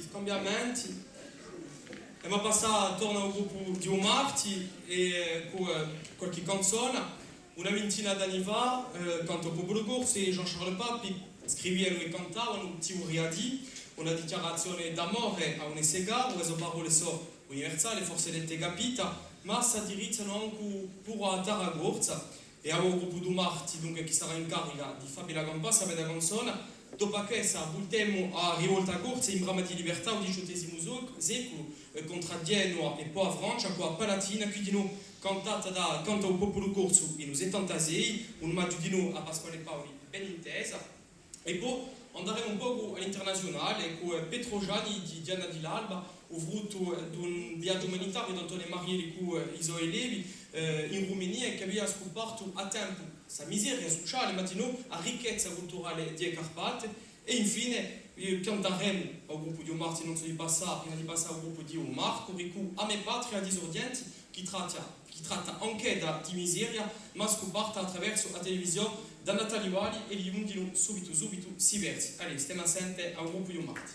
cambiamenti. Abbiamo passato attorno al gruppo di Marti e con qualche canzone. Una ventina d'anni fa, quando il popolo corso e Jean-Charles Papi scrivevano e cantavano teoria di una dichiarazione d'amore a un segaro, queste parole sono universali, forse le capita, ma si indirizzano anche pure a Tarragorza e al gruppo di Marti, dunque, che sarà in carica di Fabio Campassa per la canzone. Dopo che voltiamo a rivolta corsa in brama di libertà del XVIII secolo contro Genoa e poi a Francia, qua a Palatina, quindi noi cantata da canto al popolo corso in 76, un maggio di noi a Pasquale Paoli ben intesa, e poi andremo un po' all'internazionale con Petro Gianni di Diana di l'Alba, ho avuto un viaggio umanitario dentro le Marielle con i suoi elevi in Romania che aveva scoperto a tempo sa miseria sociale, ma la ricchezza culturale di Carpate, e infine canteremo al gruppo di Marti non so di passare, prima di passare al gruppo di Marco, con A me patria disordenti, che tratta anche di miseria, ma scoperta attraverso la televisione da Natalie Wali e gli undi subito si versi. Allora, stiamo assente al gruppo di Marti.